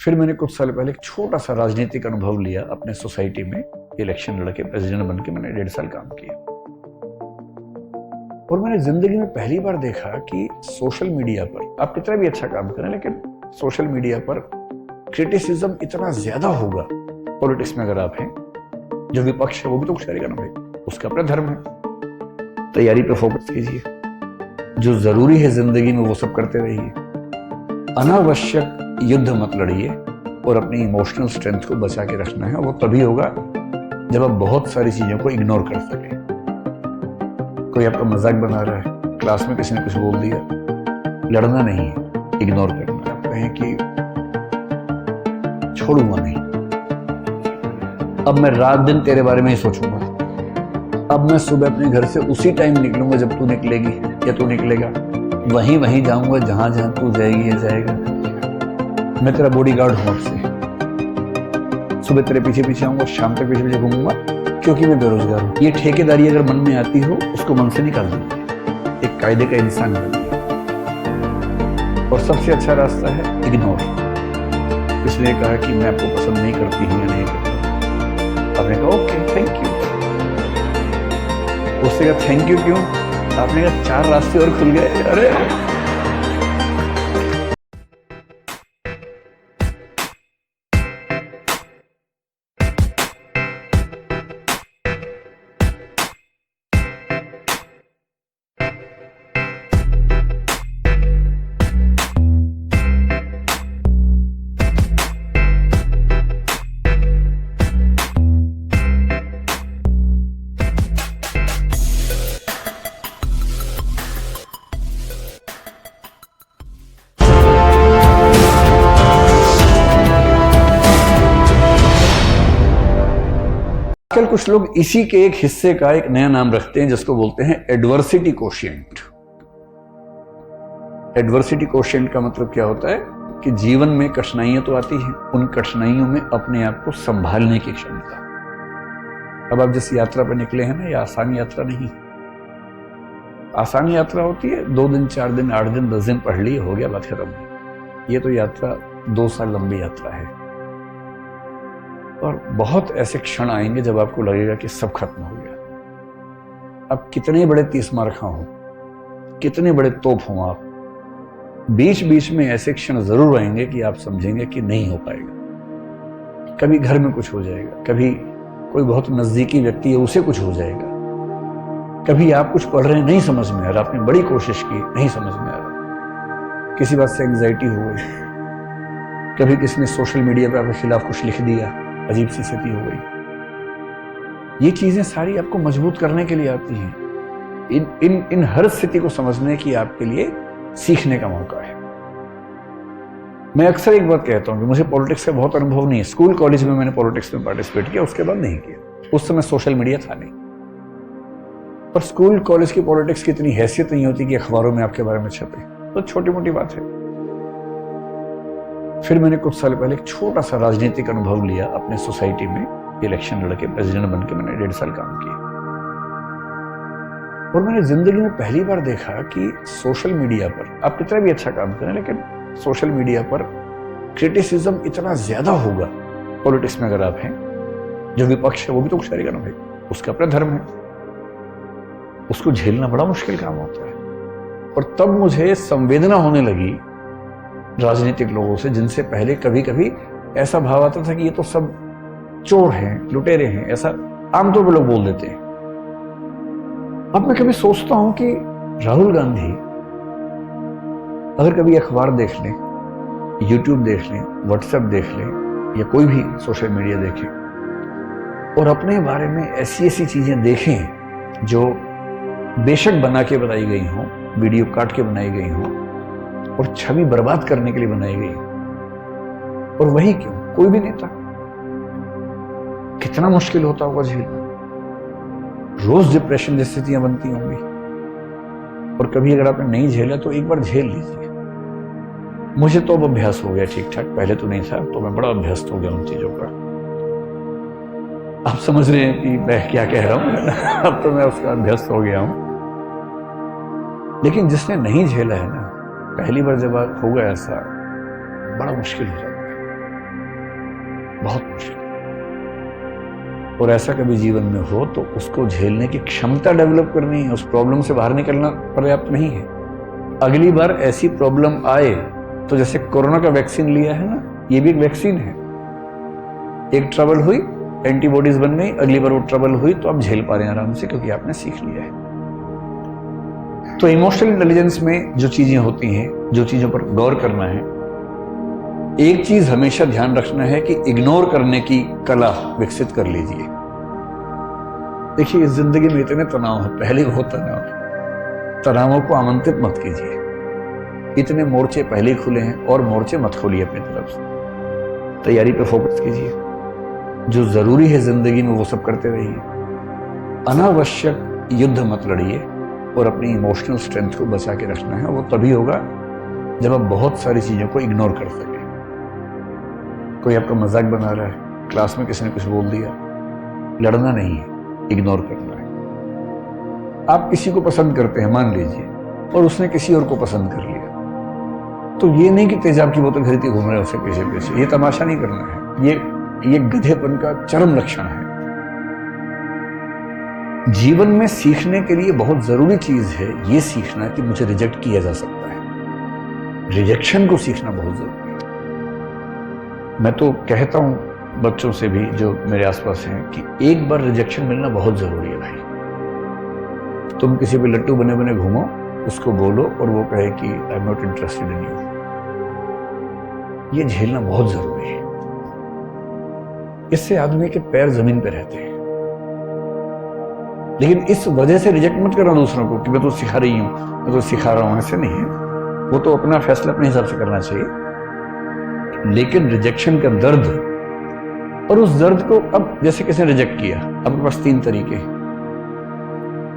फिर मैंने कुछ साल पहले एक छोटा सा राजनीतिक अनुभव लिया अपने सोसाइटी में। इलेक्शन लड़के प्रेसिडेंट बन के मैंने 1.5 साल काम किया और मैंने जिंदगी में पहली बार देखा कि सोशल मीडिया पर आप कितना भी अच्छा काम करें, लेकिन सोशल मीडिया पर क्रिटिसिज्म इतना ज्यादा होगा। पॉलिटिक्स में अगर आप हैं, जो विपक्ष है वो भी तो कुछ करेगा ना भाई, उसका अपना धर्म है। तैयारी पे फोकस कीजिए, जो जरूरी है जिंदगी में वो सब करते रहिए। अनावश्यक युद्ध मत लड़िए और अपनी इमोशनल स्ट्रेंथ को बचा के रखना है। वो तभी होगा जब आप बहुत सारी चीजों को इग्नोर कर सकें। कोई आपका मजाक बना रहा है, क्लास में किसी ने कुछ बोल दिया, लड़ना नहीं है, इग्नोर करना। आप कहें कि छोड़ूंगा नहीं, अब मैं रात दिन तेरे बारे में ही सोचूंगा, अब मैं सुबह अपने घर से उसी टाइम निकलूंगा जब तू निकलेगी या तू निकलेगा, वहीं जाऊंगा जहां जहां तू जाएगी या जाएगा। मैं तेरा बॉडीगार्ड हूं अब से, सुबह तेरे पीछे पीछे आऊंगा, शाम तक पीछे पीछे घूमूंगा, क्योंकि मैं बेरोजगार हूं। ये ठेकेदारी अगर मन में आती हो, उसको मन से निकाल दीजिए, एक कायदे का इंसान बनिए। और सबसे अच्छा रास्ता है इग्नोर। इसलिए कहा कि मैं आपको पसंद नहीं करती हूं या नहीं करता, आपने कहा ओके थैंक यू। उससे कहा थैंक यू क्यों? आपने कहा 4 रास्ते और खुल गए। अरे आजकल कुछ लोग इसी के एक हिस्से का एक नया नाम रखते हैं जिसको बोलते हैं एडवर्सिटी कोशिएंट। एडवर्सिटी कोशिएंट का मतलब क्या होता है कि जीवन में कठिनाइयां तो आती हैं, उन कठिनाइयों में अपने आप को संभालने की क्षमता। अब आप जिस यात्रा पर निकले हैं ना, ये आसान यात्रा नहीं। आसान यात्रा होती है 2 दिन 4 दिन 8 दिन 10 दिन पढ़ लिए, हो गया, बात खत्म। ये तो यात्रा 2 साल लंबी यात्रा है और बहुत ऐसे क्षण आएंगे जब आपको लगेगा कि सब खत्म हो गया। अब कितने बड़े 30 मार्खा हो, कितने बड़े तोप हों आप, बीच बीच में ऐसे क्षण जरूर आएंगे कि आप समझेंगे कि नहीं हो पाएगा। कभी घर में कुछ हो जाएगा, कभी कोई बहुत नजदीकी व्यक्ति है उसे कुछ हो जाएगा, कभी आप कुछ पढ़ रहे हैं नहीं समझ में आ रहा, आपने बड़ी कोशिश की नहीं समझ में आ रहा, किसी बात से एंग्जाइटी हो गई, कभी किसी ने सोशल मीडिया पे आपके खिलाफ कुछ लिख दिया, अजीब सी स्थिति हो गई। ये चीजें सारी आपको मजबूत करने के लिए आती हैं। इन हर स्थिति को समझने की आपके लिए सीखने का मौका है। मैं अक्सर एक बात कहता हूं कि मुझे पॉलिटिक्स का बहुत अनुभव नहीं है। स्कूल कॉलेज में मैंने पॉलिटिक्स में पार्टिसिपेट किया, उसके बाद नहीं किया। उस समय सोशल मीडिया था नहीं, पर स्कूल कॉलेज की पॉलिटिक्स की इतनी हैसियत नहीं होती कि अखबारों में आपके बारे में छपे, तो छोटी मोटी बात है। फिर मैंने कुछ साल पहले एक छोटा सा राजनीतिक अनुभव लिया अपने सोसाइटी में। इलेक्शन लड़के प्रेसिडेंट बन के मैंने 1.5 साल काम किया और मैंने जिंदगी में पहली बार देखा कि सोशल मीडिया पर आप कितना भी अच्छा काम करें, लेकिन सोशल मीडिया पर क्रिटिसिज्म इतना ज्यादा होगा। पॉलिटिक्स में अगर आप हैं, जो विपक्ष है वो भी तो कुछ करेगा ना भाई, उसका अपना धर्म है, उसको झेलना बड़ा मुश्किल काम होता है। और तब मुझे संवेदना होने लगी राजनीतिक लोगों से, जिनसे पहले कभी कभी ऐसा भाव आता था कि ये तो सब चोर हैं, लुटेरे हैं, ऐसा आमतौर पर लोग बोल देते हैं। अब मैं कभी सोचता हूं कि राहुल गांधी अगर कभी अखबार देख लें, यूट्यूब देख लें, व्हाट्सएप देख लें या कोई भी सोशल मीडिया देखें और अपने बारे में ऐसी ऐसी चीजें देखें जो बेशक बना के बनाई गई हों, वीडियो काट के बनाई गई हों और छवि बर्बाद करने के लिए बनाई गई, और वही क्यों, कोई भी नेता, कितना मुश्किल होता होगा झेलना। रोज डिप्रेशन जैसी स्थितियां बनती होंगी, और कभी अगर आपने नहीं झेला तो एक बार झेल लीजिए। मुझे तो अब अभ्यास हो गया ठीक ठाक, पहले तो नहीं था, तो मैं बड़ा अभ्यस्त हो गया उन चीजों का। आप समझ रहे हैं कि मैं क्या कह रहा हूं। अब तो मैं उसका अभ्यस्त हो गया हूं। लेकिन जिसने नहीं झेला है ना, पहली बार जब होगा ऐसा, बड़ा मुश्किल हो जाता है। बहुत मुश्किल। और ऐसा कभी जीवन में हो तो उसको झेलने की क्षमता डेवलप करनी है, उस प्रॉब्लम से बाहर निकलना पर्याप्त नहीं है। अगली बार ऐसी प्रॉब्लम आए तो जैसे कोरोना का वैक्सीन लिया है ना, ये भी एक वैक्सीन है। एक ट्रबल हुई, एंटीबॉडीज बन गई, अगली बार वो ट्रबल हुई तो आप झेल पा रहे हैं आराम से, क्योंकि आपने सीख लिया है। तो इमोशनल इंटेलिजेंस में जो चीजें होती हैं, जो चीजों पर गौर करना है, एक चीज हमेशा ध्यान रखना है कि इग्नोर करने की कला विकसित कर लीजिए। देखिए, इस जिंदगी में इतने तनाव है, पहले बहुत तनाव है, तनावों को आमंत्रित मत कीजिए। इतने मोर्चे पहले ही खुले हैं और मोर्चे मत खोलिए अपनी तरफ से। तैयारी पे फोकस कीजिए, जो जरूरी है जिंदगी में वो सब करते रहिए। अनावश्यक युद्ध मत लड़िए और अपनी इमोशनल स्ट्रेंथ को बचा के रखना है। वो तभी होगा जब आप बहुत सारी चीजों को इग्नोर कर सकें। कोई आपका मजाक बना रहा है, क्लास में किसी ने कुछ बोल दिया, लड़ना नहीं है, इग्नोर करना है। आप किसी को पसंद करते हैं मान लीजिए, और उसने किसी और को पसंद कर लिया, तो ये नहीं कि तेजाब की बोतल खरीदती घूम रहे हैं उससे पीछे पीछे। ये तमाशा नहीं करना है, ये गधेपन का चरम लक्षण है। जीवन में सीखने के लिए बहुत जरूरी चीज है ये सीखना कि मुझे रिजेक्ट किया जा सकता है। रिजेक्शन को सीखना बहुत जरूरी है। मैं तो कहता हूं बच्चों से भी जो मेरे आसपास हैं कि एक बार रिजेक्शन मिलना बहुत जरूरी है भाई। तुम किसी पे लट्टू बने बने घूमो, उसको बोलो और वो कहे कि I am not interested in you, ये झेलना बहुत जरूरी है। इससे आदमी के पैर जमीन पे रहते हैं। लेकिन इस वजह से रिजेक्ट मत करना दूसरों को कि मैं तो सिखा रही हूं, मैं तो सिखा रहा हूं, ऐसे नहीं है। वो तो अपना फैसला अपने हिसाब से करना चाहिए, लेकिन रिजेक्शन का दर्द, और उस दर्द को अब जैसे किसी ने रिजेक्ट किया, आपके पास 3 तरीके हैं।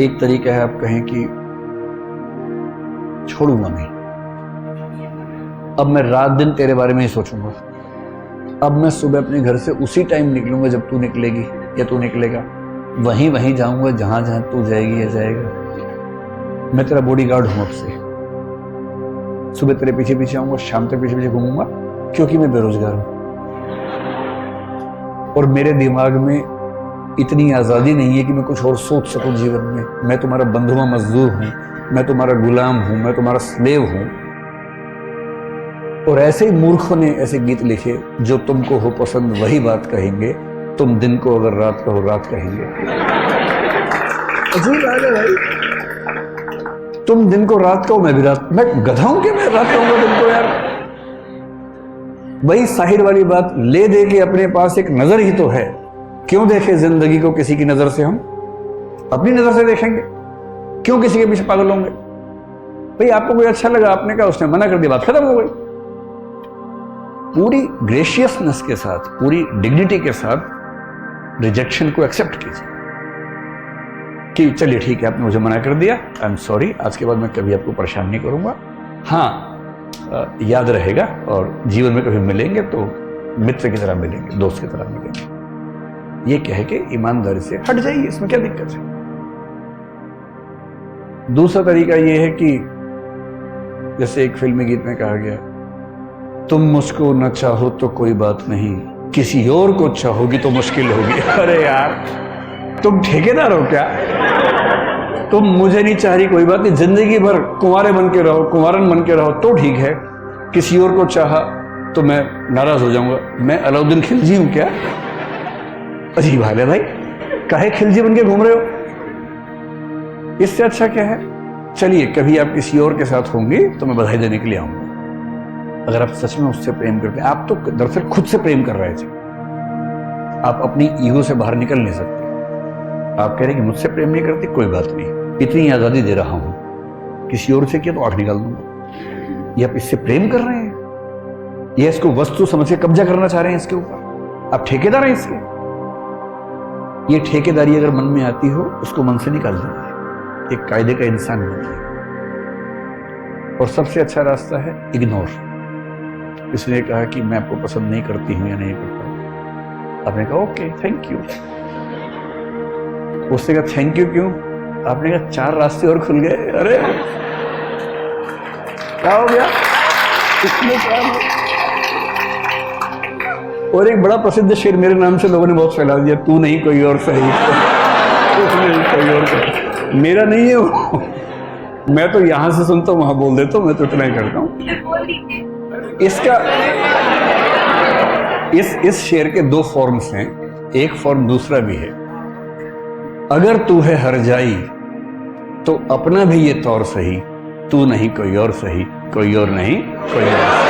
एक तरीका है आप कहें कि छोड़ूंगा नहीं, अब मैं रात दिन तेरे बारे में ही सोचूंगा, अब मैं सुबह अपने घर से उसी टाइम निकलूंगा जब तू निकलेगी या तू निकलेगा, वहीं जाऊंगा जहां जहां तू जाएगी या जाएगा। मैं तेरा बॉडीगार्ड हूं अब से, सुबह तेरे पीछे पीछे आऊंगा, शाम तक पीछे पीछे घूमूंगा, क्योंकि मैं बेरोजगार हूं और मेरे दिमाग में इतनी आजादी नहीं है कि मैं कुछ और सोच सकूं जीवन में। मैं तुम्हारा बंधुआ मजदूर हूं, मैं तुम्हारा गुलाम हूं, मैं तुम्हारा स्लेव हूं। और ऐसे ही मूर्खों ने ऐसे गीत लिखे, जो तुमको हो पसंद वही बात कहेंगे, तुम दिन को अगर रात कहो रात कहेंगे। अजीब बात है भाई, तुम दिन को रात कहो मैं भी रात, मैं गधा हूं कि मैं रात कहूंगा तुमको यार। वही साहिर वाली बात, ले दे के अपने पास एक नजर ही तो है, क्यों देखे जिंदगी को किसी की नजर से, हम अपनी नजर से देखेंगे, क्यों किसी के पीछे पागल होंगे। भाई आपको कोई अच्छा लगा, आपने कहा, उसने मना कर दिया, बात खत्म हो गई। पूरी ग्रेशियसनेस के साथ, पूरी डिग्निटी के साथ रिजेक्शन को एक्सेप्ट कीजिए कि चलिए ठीक है, आपने मुझे मना कर दिया, आई एम सॉरी, आज के बाद मैं कभी आपको परेशान नहीं करूंगा। हाँ, याद रहेगा, और जीवन में कभी मिलेंगे तो मित्र की तरह मिलेंगे, दोस्त की तरह मिलेंगे। ये कह के ईमानदारी से हट जाइए, इसमें क्या दिक्कत है। दूसरा तरीका ये है कि जैसे एक फिल्मी गीत में कहा गया, तुम मुझको न चाहो तो कोई बात नहीं, किसी और को चाहोगी तो मुश्किल होगी। अरे यार, तुम ठेकेदार हो क्या? तुम मुझे नहीं चाह रही, कोई बात नहीं, जिंदगी भर कुंवारे बन के रहो, कुंवारन बन के रहो तो ठीक है, किसी और को चाहा तो मैं नाराज हो जाऊंगा। मैं अलाउद्दीन खिलजी हूं क्या? अजीब हाल है भाई, काहे खिलजी बन के घूम रहे हो? इससे अच्छा क्या है, चलिए कभी आप किसी और के साथ होंगे तो मैं बधाई देने के लिए आऊंगा। अगर आप सच में उससे प्रेम करते हैं, आप तो दरअसल खुद से प्रेम कर रहे थे, आप अपनी ईगो से बाहर निकल नहीं सकते। आप कह रहे हैं कि मुझसे प्रेम नहीं करती, कोई बात नहीं, इतनी आजादी दे रहा हूं, किसी और से किया तो आंख निकाल दूंगा। ये आप इससे प्रेम कर रहे हैं, ये इसको वस्तु समझ के कब्जा करना चाह रहे हैं इसके ऊपर, आप ठेकेदार हैं इसके। ये ठेकेदारी अगर मन में आती हो, उसको मन से निकाल दीजिए, एक कायदे का इंसान बनिए। और सबसे अच्छा रास्ता है इग्नोर। इसने कहा कि मैं आपको पसंद नहीं करती हूं या नहीं करता हूं, आपने कहा ओके थैंक यू। उसने कहा थैंक यू क्यों? आपने कहा 4 रास्ते और खुल गए। अरे क्या हो गया? इसमें क्या और एक बड़ा प्रसिद्ध शेर मेरे नाम से लोगों ने बहुत फैला दिया, तू नहीं कोई और सही, तू नहीं कोई और सही। मेरा नहीं है वो, मैं तो यहां से सुनता हूं वहां बोल देता हूं, मैं तो इतना ही करता हूं। इसका इस शेर के दो फॉर्म्स हैं, एक फॉर्म दूसरा भी है। अगर तू है हर जाई तो अपना भी ये तौर सही, तू नहीं कोई और सही, कोई और नहीं कोई और।